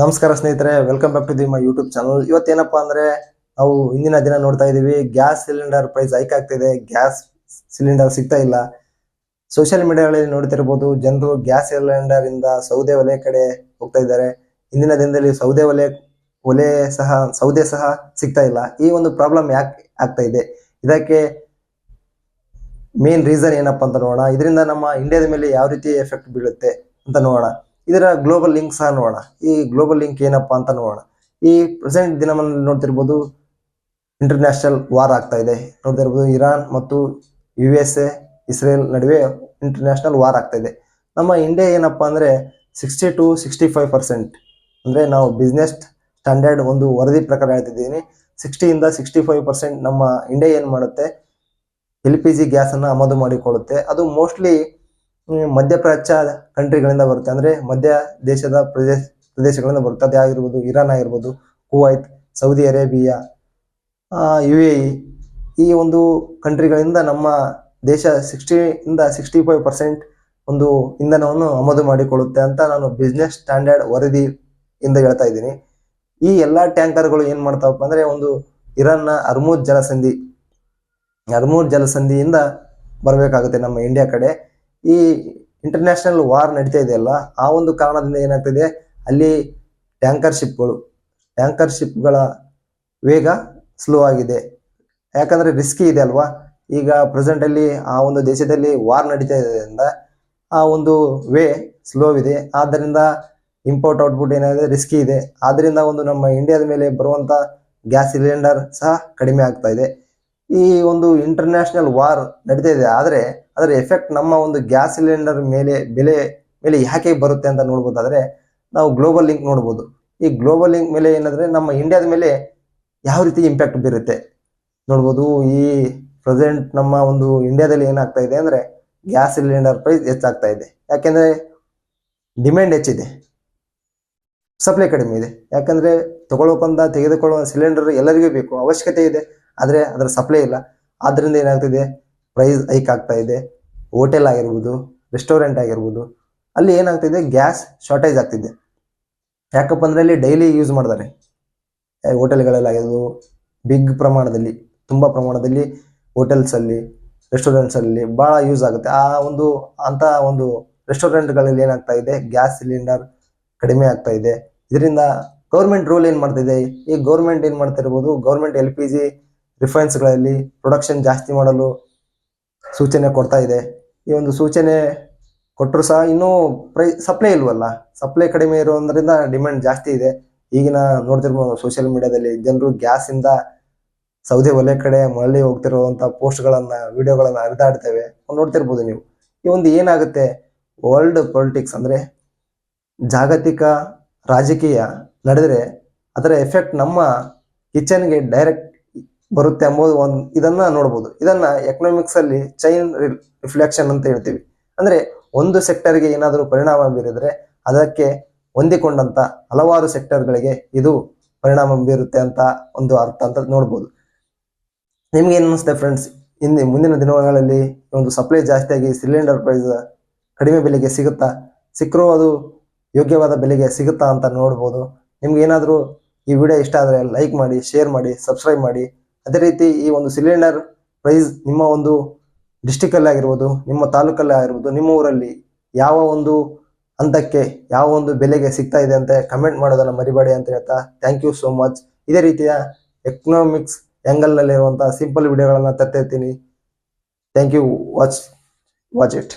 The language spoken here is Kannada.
ನಮಸ್ಕಾರ ಸ್ನೇಹಿತರೆ, welcome back to my YouTube channel. ಇವತ್ತೇನಪ್ಪಾ ಅಂದ್ರೆ ನಾವು ಇಂದಿನ ದಿನ ನೋಡ್ತಾ ಇದೀವಿ, ಗ್ಯಾಸ್ ಸಿಲಿಂಡರ್ ಪ್ರೈಸ್ ಹೈಕ್ ಆಗ್ತಿದೆ. ಗ್ಯಾಸ್ ಸಿಲಿಂಡರ್ ಸಿಗ್ತಾ ಇಲ್ಲ. ಸೋಷಿಯಲ್ ಮೀಡಿಯಾಗಳಲ್ಲಿ ನೋಡ್ತಿರ್ಬೋದು, ಜನರು ಗ್ಯಾಸ್ ಸಿಲಿಂಡರ್ ಇಂದ ಸೌದೆ ಒಲೆ ಕಡೆ ಹೋಗ್ತಾ ಇದ್ದಾರೆ. ಇಂದಿನ ದಿನದಲ್ಲಿ ಸೌದೆ ಸಹ ಸಿಗ್ತಾ ಇಲ್ಲ. ಈ ಒಂದು ಪ್ರಾಬ್ಲಮ್ ಯಾಕೆ ಆಗ್ತಾ ಇದೆ, ಇದಕ್ಕೆ ಮೇನ್ ರೀಸನ್ ಏನಪ್ಪಾ ಅಂತ ನೋಡೋಣ. ಇದರಿಂದ ನಮ್ಮ ಇಂಡಿಯಾದ ಮೇಲೆ ಯಾವ ರೀತಿ ಎಫೆಕ್ಟ್ ಬೀಳುತ್ತೆ ಅಂತ ನೋಡೋಣ. ಇದರ ಗ್ಲೋಬಲ್ ಲಿಂಕ್ ಸಹ ನೋಡೋಣ. ಈ ಗ್ಲೋಬಲ್ ಲಿಂಕ್ ಏನಪ್ಪಾ ಅಂತ ನೋಡೋಣ. ಈ ಪ್ರೆಸೆಂಟ್ ದಿನಮಾನದಲ್ಲಿ ನೋಡ್ತಿರ್ಬೋದು, ಇಂಟರ್ನ್ಯಾಷನಲ್ ವಾರ್ ಆಗ್ತಾ ಇದೆ. ನೋಡ್ತಿರ್ಬೋದು, ಇರಾನ್ ಮತ್ತು USA ಇಸ್ರೇಲ್ ನಡುವೆ ಇಂಟರ್ನ್ಯಾಷನಲ್ ವಾರ್ ಆಗ್ತಾ ಇದೆ. ನಮ್ಮ ಇಂಡಿಯಾ ಏನಪ್ಪಾ ಅಂದ್ರೆ 60 to 65%, ಅಂದ್ರೆ ನಾವು ಬಿಸ್ನೆಸ್ ಸ್ಟ್ಯಾಂಡರ್ಡ್ ಒಂದು ವರದಿ ಪ್ರಕಾರ ಹೇಳ್ತಿದ್ದೀನಿ, 60 ಇಂದ 65% ನಮ್ಮ ಇಂಡಿಯಾ ಏನ್ ಮಾಡುತ್ತೆ, LPG ಗ್ಯಾಸ್ ಅನ್ನ ಆಮದು ಮಾಡಿಕೊಳ್ಳುತ್ತೆ. ಅದು ಮೋಸ್ಟ್ಲಿ ಮಧ್ಯಪ್ರಾಚ್ಯ ಕಂಟ್ರಿಗಳಿಂದ ಬರುತ್ತೆ, ಅಂದ್ರೆ ಮಧ್ಯ ದೇಶದ ಪ್ರದೇಶಗಳಿಂದ ಬರುತ್ತೆ. ಅದು ಆಗಿರ್ಬೋದು ಇರಾನ್ ಆಗಿರ್ಬೋದು, ಕುವೈತ್, ಸೌದಿ ಅರೇಬಿಯಾ, UAE, ಈ ಒಂದು ಕಂಟ್ರಿಗಳಿಂದ ನಮ್ಮ ದೇಶ 60 ಇಂದ 65% ಒಂದು ಇಂಧನವನ್ನು ಆಮದು ಮಾಡಿಕೊಳ್ಳುತ್ತೆ ಅಂತ ನಾನು ಬಿಸ್ನೆಸ್ ಸ್ಟ್ಯಾಂಡರ್ಡ್ ವರದಿಯಿಂದ ಹೇಳ್ತಾ ಇದ್ದೀನಿ. ಈ ಎಲ್ಲಾ ಟ್ಯಾಂಕರ್ಗಳು ಏನ್ ಮಾಡ್ತಾವಪ್ಪ ಅಂದ್ರೆ, ಒಂದು ಇರಾನ್ನ ಹರ್ಮುಜ್ ಜಲಸಂಧಿಯಿಂದ ಬರಬೇಕಾಗುತ್ತೆ ನಮ್ಮ ಇಂಡಿಯಾ ಕಡೆ. ಈ ಇಂಟರ್ನ್ಯಾಷನಲ್ ವಾರ್ ನಡೀತಾ ಇದೆಯಲ್ಲ, ಆ ಒಂದು ಕಾರಣದಿಂದ ಏನಾಗ್ತಿದೆ, ಅಲ್ಲಿ ಟ್ಯಾಂಕರ್ ಶಿಪ್ಗಳ ವೇಗ ಸ್ಲೋ ಆಗಿದೆ. ಯಾಕಂದ್ರೆ ರಿಸ್ಕಿ ಇದೆ ಅಲ್ವಾ. ಈಗ ಪ್ರೆಸೆಂಟ್ ಅಲ್ಲಿ ಆ ಒಂದು ದೇಶದಲ್ಲಿ ವಾರ್ ನಡೀತಾ ಇರೋದ್ರಿಂದ ಆ ಒಂದು ವೇ ಸ್ಲೋ ಇದೆ. ಆದ್ದರಿಂದ ಇಂಪೋರ್ಟ್ ಔಟ್ಪುಟ್ ಏನಾಗಿದೆ, ರಿಸ್ಕಿ ಇದೆ. ಆದ್ರಿಂದ ಒಂದು ನಮ್ಮ ಇಂಡಿಯಾದ ಮೇಲೆ ಬರುವಂತ ಗ್ಯಾಸ್ ಸಿಲಿಂಡರ್ ಸಹ ಕಡಿಮೆ ಆಗ್ತಾ ಇದೆ. ಈ ಒಂದು ಇಂಟರ್ನ್ಯಾಷನಲ್ ವಾರ್ ನಡೀತಾ ಇದೆ, ಆದ್ರೆ ಅದರ ಎಫೆಕ್ಟ್ ನಮ್ಮ ಒಂದು ಗ್ಯಾಸ್ ಸಿಲಿಂಡರ್ ಬೆಲೆ ಮೇಲೆ ಯಾಕೆ ಬರುತ್ತೆ ಅಂತ ನೋಡ್ಬೋದಾದ್ರೆ, ನಾವು ಗ್ಲೋಬಲ್ ಲಿಂಕ್ ನೋಡ್ಬೋದು. ಈ ಗ್ಲೋಬಲ್ ಲಿಂಕ್ ಮೇಲೆ ಏನಂದ್ರೆ ನಮ್ಮ ಇಂಡಿಯಾದ ಮೇಲೆ ಯಾವ ರೀತಿ ಇಂಪ್ಯಾಕ್ಟ್ ಬೀರುತ್ತೆ ನೋಡ್ಬೋದು. ಈ ಪ್ರೆಸೆಂಟ್ ನಮ್ಮ ಒಂದು ಇಂಡಿಯಾದಲ್ಲಿ ಏನಾಗ್ತಾ ಇದೆ ಅಂದ್ರೆ, ಗ್ಯಾಸ್ ಸಿಲಿಂಡರ್ ಪ್ರೈಸ್ ಹೆಚ್ಚಾಗ್ತಾ ಇದೆ. ಯಾಕೆಂದ್ರೆ ಡಿಮ್ಯಾಂಡ್ ಹೆಚ್ಚಿದೆ, ಸಪ್ಲೈ ಕಡಿಮೆ ಇದೆ. ಯಾಕಂದ್ರೆ ತೆಗೆದುಕೊಳ್ಳುವ ಸಿಲಿಂಡರ್ ಎಲ್ಲರಿಗೂ ಬೇಕು, ಅವಶ್ಯಕತೆ ಇದೆ, ಆದ್ರೆ ಅದರ ಸಪ್ಲೈ ಇಲ್ಲ. ಆದ್ರಿಂದ ಏನಾಗ್ತಿದೆ, ಪ್ರೈಸ್ ಹೈಕ್ ಆಗ್ತಾ ಇದೆ. ಹೋಟೆಲ್ ಆಗಿರ್ಬೋದು, ರೆಸ್ಟೋರೆಂಟ್ ಆಗಿರ್ಬೋದು, ಅಲ್ಲಿ ಏನಾಗ್ತಿದೆ, ಗ್ಯಾಸ್ ಶಾರ್ಟೇಜ್ ಆಗ್ತಿದೆ. ಯಾಕಪ್ಪ ಅಂದ್ರೆ ಅಲ್ಲಿ ಡೈಲಿ ಯೂಸ್ ಮಾಡ್ತಾರೆ. ಹೋಟೆಲ್ಗಳಲ್ಲಿ ಆಗಿರ್ಬೋದು, ತುಂಬಾ ಪ್ರಮಾಣದಲ್ಲಿ ಹೋಟೆಲ್ಸ್ ಅಲ್ಲಿ, ರೆಸ್ಟೋರೆಂಟ್ಸ್ ಅಲ್ಲಿ ಬಹಳ ಯೂಸ್ ಆಗುತ್ತೆ. ಅಂತ ಒಂದು ರೆಸ್ಟೋರೆಂಟ್ಗಳಲ್ಲಿ ಏನಾಗ್ತಾ ಇದೆ, ಗ್ಯಾಸ್ ಸಿಲಿಂಡರ್ ಕಡಿಮೆ ಆಗ್ತಾ ಇದೆ. ಇದರಿಂದ ಗೌರ್ಮೆಂಟ್ ರೂಲ್ ಏನ್ ಮಾಡ್ತಿದೆ, ಈ ಗೌರ್ಮೆಂಟ್ ಏನ್ ಮಾಡ್ತಾ ಇರ್ಬೋದು, ಗೌರ್ಮೆಂಟ್ LPG ರಿಫೈನ್ಸ್ ಗಳಲ್ಲಿ ಪ್ರೊಡಕ್ಷನ್ ಜಾಸ್ತಿ ಮಾಡಲು ಸೂಚನೆ ಕೊಡ್ತಾ ಇದೆ. ಈ ಒಂದು ಸೂಚನೆ ಕೊಟ್ಟರು ಸಹ ಇನ್ನೂ ಸಪ್ಲೈ ಇಲ್ವಲ್ಲ. ಸಪ್ಲೈ ಕಡಿಮೆ ಇರೋದ್ರಿಂದ ಡಿಮ್ಯಾಂಡ್ ಜಾಸ್ತಿ ಇದೆ. ಈಗಿನ ನೋಡ್ತಿರ್ಬೋದು ಸೋಷಿಯಲ್ ಮೀಡಿಯಾದಲ್ಲಿ ಜನರು ಗ್ಯಾಸ್ ಇಂದ ಸೌದೆ ಒಲೆ ಕಡೆ ಮರಳಿ ಹೋಗ್ತಿರುವಂತ ವಿಡಿಯೋಗಳನ್ನ ಹರಿದಾಡ್ತೇವೆ, ನೋಡ್ತಿರ್ಬೋದು ನೀವು. ಈ ಒಂದು ಏನಾಗುತ್ತೆ, ವರ್ಲ್ಡ್ ಪೊಲಿಟಿಕ್ಸ್ ಅಂದ್ರೆ ಜಾಗತಿಕ ರಾಜಕೀಯ ನಡೆದ್ರೆ ಅದರ ಎಫೆಕ್ಟ್ ನಮ್ಮ ಕಿಚನ್ಗೆ ಡೈರೆಕ್ಟ್ ಬರುತ್ತೆ ಎಂಬುದು ಇದನ್ನ ನೋಡ್ಬೋದು. ಇದನ್ನ ಎಕನಾಮಿಕ್ಸ್ ಅಲ್ಲಿ ಚೈನ್ ರಿಫ್ಲೆಕ್ಷನ್ ಅಂತ ಹೇಳ್ತೀವಿ. ಅಂದ್ರೆ ಒಂದು ಸೆಕ್ಟರ್ಗೆ ಏನಾದರೂ ಪರಿಣಾಮ ಬೀರಿದ್ರೆ ಅದಕ್ಕೆ ಹೊಂದಿಕೊಂಡಂತ ಹಲವಾರು ಸೆಕ್ಟರ್ಗಳಿಗೆ ಇದು ಪರಿಣಾಮ ಬೀರುತ್ತೆ ಅಂತ ಒಂದು ಅರ್ಥ ಅಂತ ನೋಡ್ಬೋದು. ನಿಮ್ಗೆ ಏನ್ ಅನಿಸುತ್ತೆ ಫ್ರೆಂಡ್ಸ್, ಮುಂದಿನ ದಿನಗಳಲ್ಲಿ ಒಂದು ಸಪ್ಲೈ ಜಾಸ್ತಿಯಾಗಿ ಸಿಲಿಂಡರ್ ಪ್ರೈಸ್ ಕಡಿಮೆ ಬೆಲೆಗೆ ಸಿಕ್ಕರೂ ಅದು ಯೋಗ್ಯವಾದ ಬೆಲೆಗೆ ಸಿಗುತ್ತಾ ಅಂತ ನೋಡ್ಬೋದು. ನಿಮ್ಗೆ ಏನಾದರೂ ಈ ವಿಡಿಯೋ ಇಷ್ಟ ಆದರೆ ಲೈಕ್ ಮಾಡಿ, ಶೇರ್ ಮಾಡಿ, ಸಬ್ಸ್ಕ್ರೈಬ್ ಮಾಡಿ. ಅದೇ ರೀತಿ ಈ ಒಂದು ಸಿಲಿಂಡರ್ ಪ್ರೈಸ್ ನಿಮ್ಮ ಒಂದು ಡಿಸ್ಟಿಕ್ ಅಲ್ಲಿ ಆಗಿರ್ಬೋದು, ನಿಮ್ಮ ತಾಲೂಕಲ್ಲಿ ಆಗಿರ್ಬೋದು, ನಿಮ್ಮ ಊರಲ್ಲಿ ಯಾವ ಒಂದು ಯಾವ ಒಂದು ಬೆಲೆಗೆ ಸಿಗ್ತಾ ಇದೆ ಅಂತ ಕಮೆಂಟ್ ಮಾಡೋದನ್ನ ಮರಿಬೇಡಿ ಅಂತ ಹೇಳ್ತಾ, ಥ್ಯಾಂಕ್ ಯು ಸೋ ಮಚ್. ಇದೇ ರೀತಿಯ ಎಕನಾಮಿಕ್ಸ್ ಆಂಗಲ್ ನಲ್ಲಿ ಇರುವಂತಹ ಸಿಂಪಲ್ ವಿಡಿಯೋಗಳನ್ನ ತರ್ತಾ ಇರ್ತೀನಿ. Thank you. Watch it.